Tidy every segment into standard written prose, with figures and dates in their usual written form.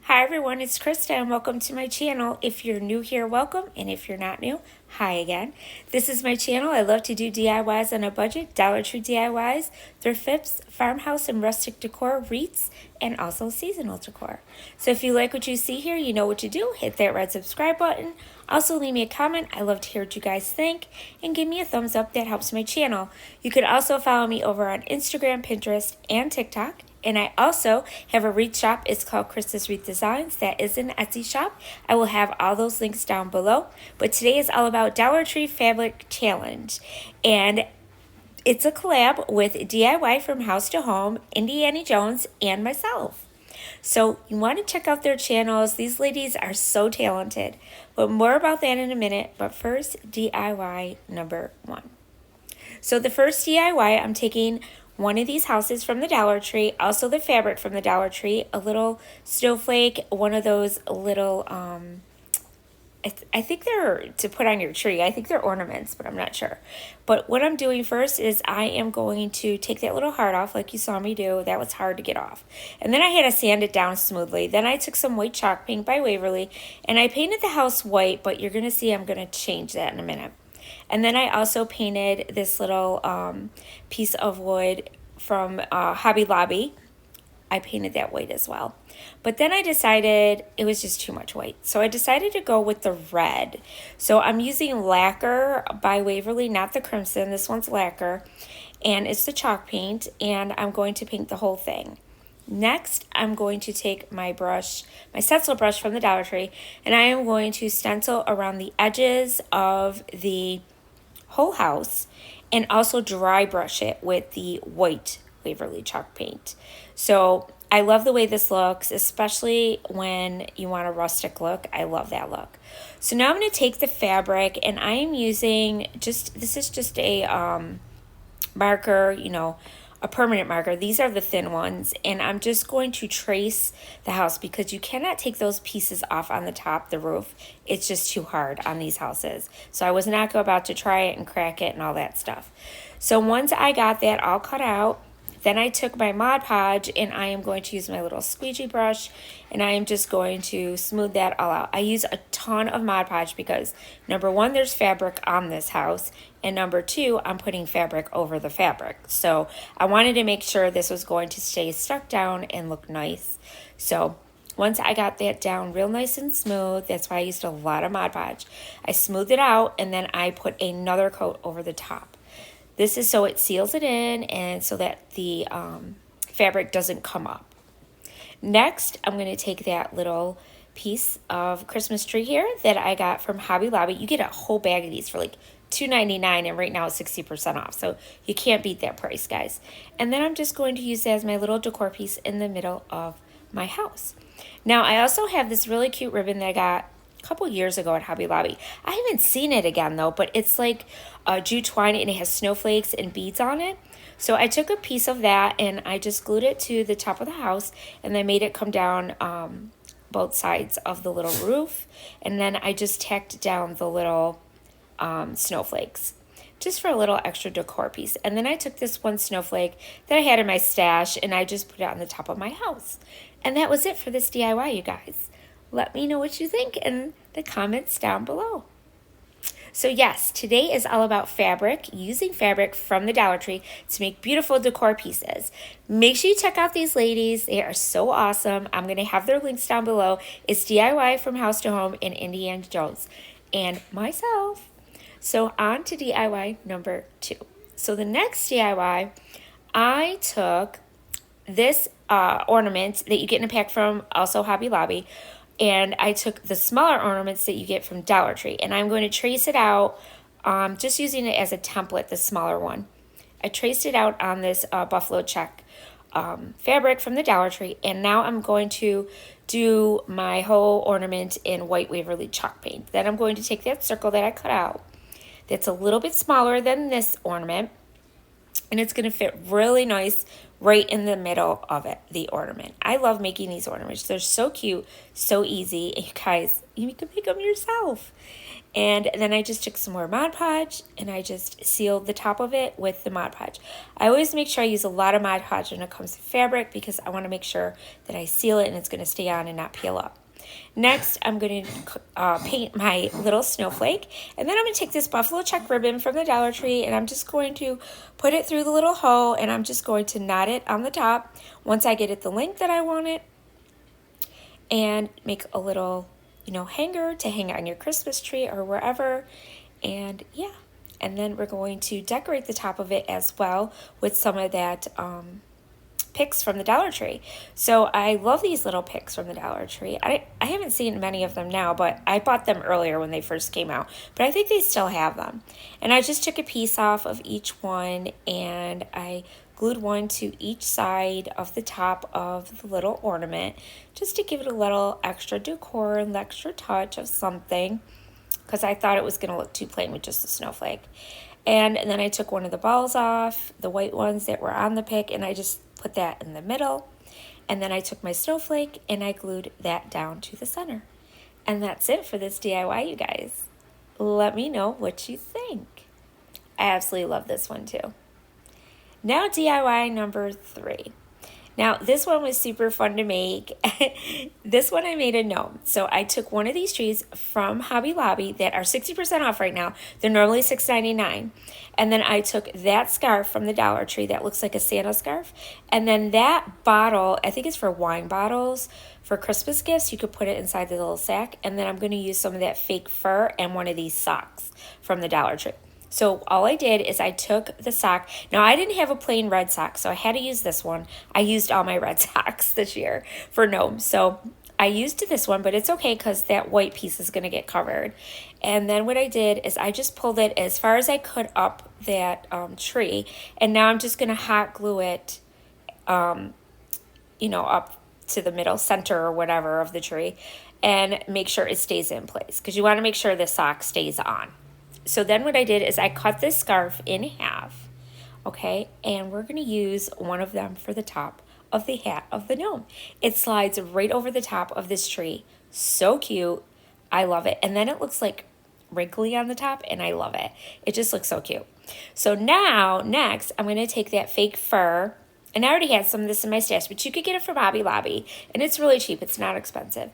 Hi everyone, it's Krista and welcome to my channel. If you're new here, welcome, and if you're not new, hi again. This is my channel. I love to do DIYs on a budget, Dollar Tree DIYs, thrift flips, farmhouse and rustic decor, wreaths, and also seasonal decor. So if you like what you see here, you know what to do. Hit that red subscribe button. Also leave me a comment. I love to hear what you guys think, and give me a thumbs up. That helps my channel. You can also follow me over on Instagram, Pinterest, and TikTok. And I also have a wreath shop. It's called Krista's Wreath Designs. That is an Etsy shop. I will have all those links down below. But today is all about Dollar Tree Fabric Challenge. And it's a collab with DIY from House to Home, Indiana Jones, and myself. So you want to check out their channels. These ladies are so talented. But more about that in a minute. But first, DIY number 1. So the first DIY, I'm taking one of these houses from the Dollar Tree, also the fabric from the Dollar Tree, a little snowflake, one of those little, I think they're to put on your tree. I think they're ornaments, but I'm not sure. But what I'm doing first is I am going to take that little heart off like you saw me do. That was hard to get off. And then I had to sand it down smoothly. Then I took some white chalk paint by Waverly, and I painted the house white, but you're going to see I'm going to change that in a minute. And then I also painted this little piece of wood from Hobby Lobby. I painted that white as well. But then I decided it was just too much white. So I decided to go with the red. So I'm using Lacquer by Waverly, not the crimson. This one's Lacquer. And it's the chalk paint. And I'm going to paint the whole thing. Next, I'm going to take my brush, my stencil brush from the Dollar Tree, and I am going to stencil around the edges of the whole house and also dry brush it with the white Waverly chalk paint. So I love the way this looks, especially when you want a rustic look. I love that look. So now I'm going to take the fabric, and I am using this is just a marker, a permanent marker. These are the thin ones, and I'm just going to trace the house because you cannot take those pieces off on the top, the roof. It's just too hard on these houses. So I was not about to try it and crack it and all that stuff. So once I got that all cut out, then I took my Mod Podge, and I am going to use my little squeegee brush, and I am just going to smooth that all out. I use a ton of Mod Podge because, number 1, there's fabric on this house, and number 2, I'm putting fabric over the fabric. So I wanted to make sure this was going to stay stuck down and look nice. So once I got that down real nice and smooth, that's why I used a lot of Mod Podge. I smoothed it out, and then I put another coat over the top. This is so it seals it in and so that the fabric doesn't come up. Next, I'm going to take that little piece of Christmas tree here that I got from Hobby Lobby. You get a whole bag of these for like $2.99, and right now it's 60% off. So you can't beat that price, guys. And then I'm just going to use that as my little decor piece in the middle of my house. Now, I also have this really cute ribbon that I got a couple years ago at Hobby Lobby. I haven't seen it again though, but it's like jute twine, and it has snowflakes and beads on it. So I took a piece of that and I just glued it to the top of the house, and then made it come down both sides of the little roof, and then I just tacked down the little snowflakes just for a little extra decor piece. And then I took this one snowflake that I had in my stash, and I just put it on the top of my house. And that was it for this DIY, you guys. Let me know what you think in the comments down below. So yes, today is all about fabric, using fabric from the Dollar Tree to make beautiful decor pieces. Make sure you check out these ladies. They are so awesome. I'm going to have their links down below. It's DIY from House to Home and Indiana Jones and myself. So on to DIY number 2. So the next DIY, I took this ornament that you get in a pack from also Hobby Lobby, and I took the smaller ornaments that you get from Dollar Tree, and I'm going to trace it out, just using it as a template, the smaller one. I traced it out on this buffalo check fabric from the Dollar Tree, and now I'm going to do my whole ornament in white Waverly chalk paint. Then I'm going to take that circle that I cut out that's a little bit smaller than this ornament, and it's going to fit really nice right in the middle of it, the ornament. I love making these ornaments. They're so cute, so easy. And you guys, you can make them yourself. And then I just took some more Mod Podge and I just sealed the top of it with the Mod Podge. I always make sure I use a lot of Mod Podge when it comes to fabric because I want to make sure that I seal it and it's going to stay on and not peel up. Next, I'm going to paint my little snowflake. And then I'm going to take this buffalo check ribbon from the Dollar Tree and I'm just going to put it through the little hole and I'm just going to knot it on the top once I get it the length that I want it. And make a little, hanger to hang on your Christmas tree or wherever. And yeah, and then we're going to decorate the top of it as well with some of that picks from the Dollar Tree. So I love these little picks from the Dollar Tree. I haven't seen many of them now, but I bought them earlier when they first came out. But I think they still have them. And I just took a piece off of each one and I glued one to each side of the top of the little ornament just to give it a little extra decor and extra touch of something because I thought it was going to look too plain with just a snowflake. And then I took one of the balls off, the white ones that were on the pick, and I just put that in the middle. And then I took my snowflake and I glued that down to the center. And that's it for this DIY, you guys. Let me know what you think. I absolutely love this one too. Now DIY number 3. Now this one was super fun to make. This one I made a gnome. So I took one of these trees from Hobby Lobby that are 60% off right now. They're normally $6.99. And then I took that scarf from the Dollar Tree that looks like a Santa scarf. And then that bottle, I think it's for wine bottles, for Christmas gifts. You could put it inside the little sack. And then I'm going to use some of that fake fur and one of these socks from the Dollar Tree. So all I did is I took the sock. Now I didn't have a plain red sock, so I had to use this one. I used all my red socks this year for gnomes. So I used this one, but it's okay because that white piece is going to get covered. And then what I did is I just pulled it as far as I could up that tree. And now I'm just going to hot glue it, up to the middle center or whatever of the tree and make sure it stays in place because you want to make sure the sock stays on. So then what I did is I cut this scarf in half, okay? And we're going to use one of them for the top of the hat of the gnome. It slides right over the top of this tree. So cute. I love it. And then it looks like wrinkly on the top, and I love it. It just looks so cute. So now, next, I'm going to take that fake fur, and I already had some of this in my stash, but you could get it from Hobby Lobby, and it's really cheap. It's not expensive.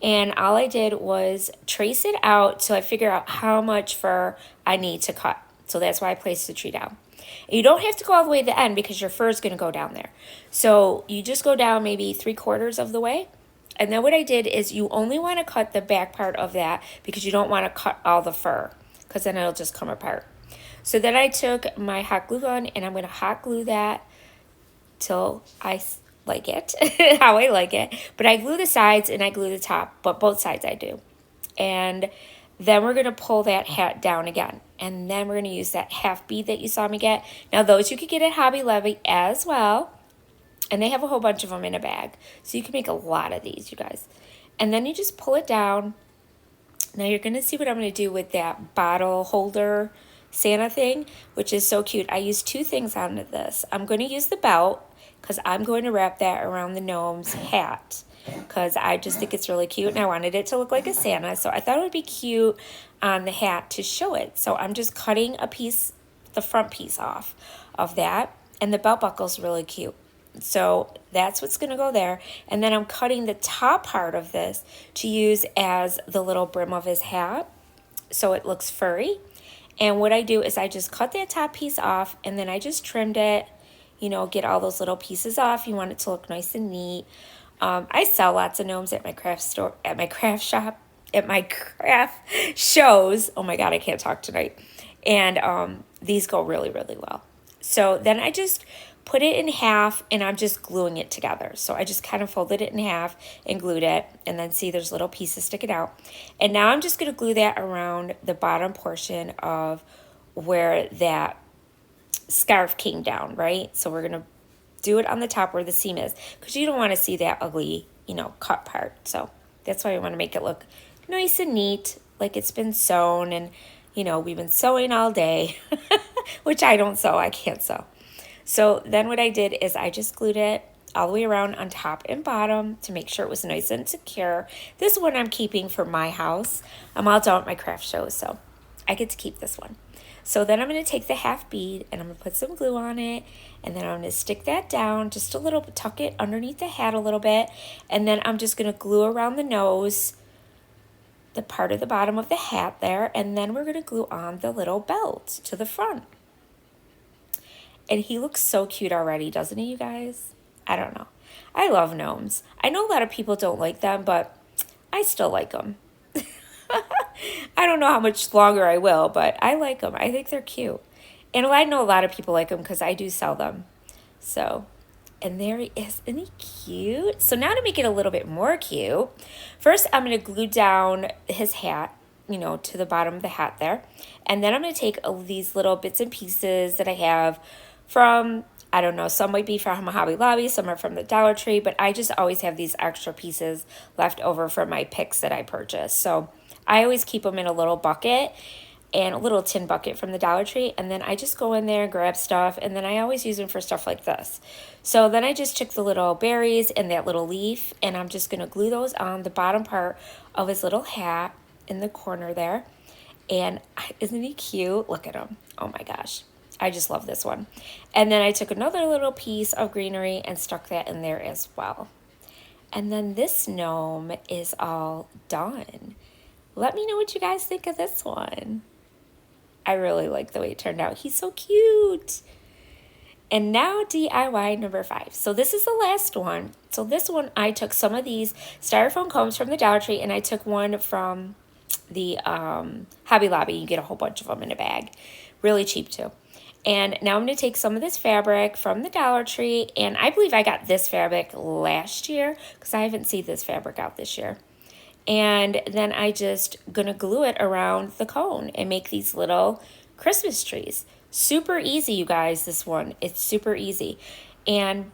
And all I did was trace it out so I figure out how much fur I need to cut. So that's why I placed the tree down. And you don't have to go all the way to the end because your fur is going to go down there. So you just go down maybe 3/4 of the way. And then what I did is you only want to cut the back part of that because you don't want to cut all the fur because then it'll just come apart. So then I took my hot glue gun and I'm going to hot glue that till I like it, how I like it. But I glue the sides and I glue the top, but both sides I do. And then we're going to pull that hat down again. And then we're going to use that half bead that you saw me get. Now those you could get at Hobby Lobby as well. And they have a whole bunch of them in a bag. So you can make a lot of these, you guys. And then you just pull it down. Now you're going to see what I'm going to do with that bottle holder Santa thing, which is so cute. I used 2 things on this. I'm going to use the belt because I'm going to wrap that around the gnome's hat because I just think it's really cute and I wanted it to look like a Santa. So I thought it would be cute on the hat to show it. So I'm just cutting a piece, the front piece off of that, and the belt buckle's really cute. So that's what's going to go there. And then I'm cutting the top part of this to use as the little brim of his hat so it looks furry. And what I do is I just cut that top piece off and then I just trimmed it, get all those little pieces off. You want it to look nice and neat. I sell lots of gnomes at my craft store, at my craft shop, at my craft shows. Oh my God, I can't talk tonight. And these go really, really well. So then I just put it in half and I'm just gluing it together. So I just kind of folded it in half and glued it, and then see there's little pieces sticking out. And now I'm just going to glue that around the bottom portion of where that scarf came down, right? So we're going to do it on the top where the seam is because you don't want to see that ugly, cut part. So that's why I want to make it look nice and neat, like it's been sewn, and we've been sewing all day, which I don't sew, I can't sew. So then what I did is I just glued it all the way around on top and bottom to make sure it was nice and secure. This one I'm keeping for my house. I'm all done with my craft shows, so I get to keep this one. So then I'm going to take the half bead and I'm going to put some glue on it, and then I'm going to stick that down just a little, tuck it underneath the hat a little bit, and then I'm just going to glue around the nose, the part of the bottom of the hat there, and then we're going to glue on the little belt to the front. And he looks so cute already, doesn't he, you guys? I don't know. I love gnomes. I know a lot of people don't like them, but I still like them. I don't know how much longer I will, but I like them. I think they're cute. And I know a lot of people like them because I do sell them. So, and there he is. Isn't he cute? So now to make it a little bit more cute, first I'm going to glue down his hat, you know, to the bottom of the hat there. And then I'm going to take these little bits and pieces that I have from, I don't know, some might be from Hobby Lobby, some are from the Dollar Tree, but I just always have these extra pieces left over from my picks that I purchased. So I always keep them in a little bucket, and a little tin bucket from the Dollar Tree, and then I just go in there and grab stuff, and then I always use them for stuff like this. So then I just took the little berries and that little leaf, and I'm just going to glue those on the bottom part of his little hat in the corner there. And isn't he cute? Look at him. Oh my gosh. I just love this one. And then I took another little piece of greenery and stuck that in there as well. And then this gnome is all done. Let me know what you guys think of this one. I really like the way it turned out. He's so cute. And now DIY number 5. So this is the last one. So this one, I took some of these styrofoam combs from the Dollar Tree, and I took one from the Hobby Lobby. You get a whole bunch of them in a bag. Really cheap too. And now I'm going to take some of this fabric from the Dollar Tree, and I believe I got this fabric last year because I haven't seen this fabric out this year. And then I just gonna glue it around the cone and make these little Christmas trees. Super easy, you guys, this one. It's super easy. And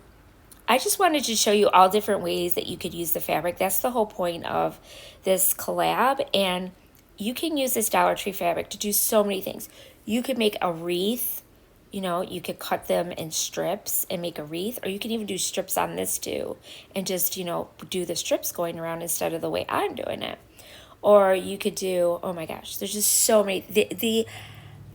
I just wanted to show you all different ways that you could use the fabric. That's the whole point of this collab. And you can use this Dollar Tree fabric to do so many things. You could make a wreath. You know, you could cut them in strips and make a wreath, or you can even do strips on this too and just, you know, do the strips going around instead of the way I'm doing it. Or you could do, oh my gosh, there's just so many,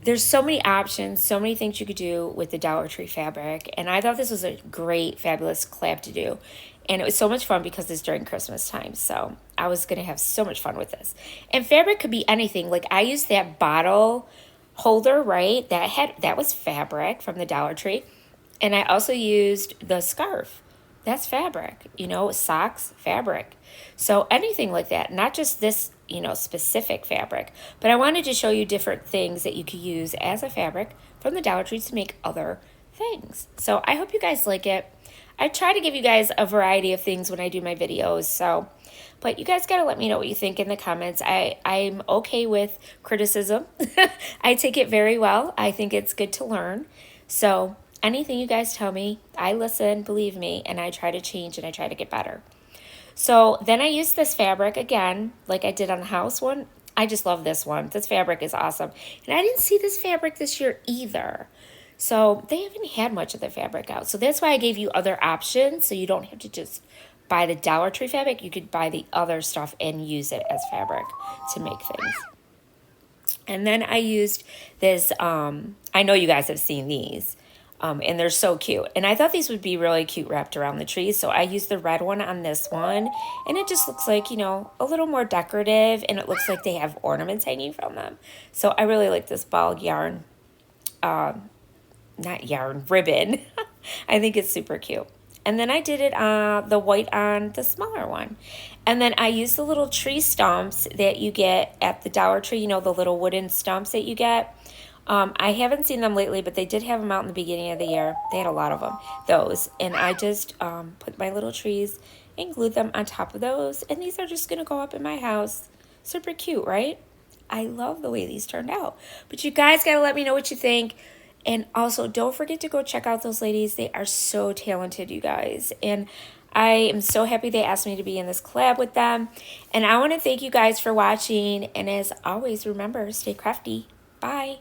there's so many options, so many things you could do with the Dollar Tree fabric. And I thought this was a great, fabulous collab to do. And it was so much fun because it's during Christmas time. So I was going to have so much fun with this. And fabric could be anything. Like I used that bottle holder, right? That was fabric from the Dollar Tree. And I also used the scarf. That's fabric, you know, socks, fabric. So anything like that, not just this, you know, specific fabric, but I wanted to show you different things that you could use as a fabric from the Dollar Tree to make other things. So I hope you guys like it. I try to give you guys a variety of things when I do my videos, so but you guys got to let me know what you think in the comments. I'm okay with criticism. I take it very well. I think it's good to learn. So anything you guys tell me, I listen, believe me, and I try to change and I try to get better. So then I used this fabric again, like I did on the house one. I just love this one. This fabric is awesome. And I didn't see this fabric this year either. So they haven't had much of the fabric out. So that's why I gave you other options, so you don't have to just buy the Dollar Tree fabric. You could buy the other stuff and use it as fabric to make things. And then I used this, I know you guys have seen these, and they're so cute. And I thought these would be really cute wrapped around the tree, so I used the red one on this one. And it just looks like, you know, a little more decorative, and it looks like they have ornaments hanging from them. So I really like this ball yarn, not yarn, ribbon. I think it's super cute. And then I did it the white on the smaller one. And then I used the little tree stumps that you get at the Dollar Tree, you know, the little wooden stumps that you get. I haven't seen them lately, but they did have them out in the beginning of the year. They had a lot of them, those. And I just put my little trees and glued them on top of those. And these are just going to go up in my house. Super cute, right? I love the way these turned out. But you guys got to let me know what you think. And also, don't forget to go check out those ladies. They are so talented, you guys. And I am so happy they asked me to be in this collab with them. And I want to thank you guys for watching. And as always, remember, stay crafty. Bye.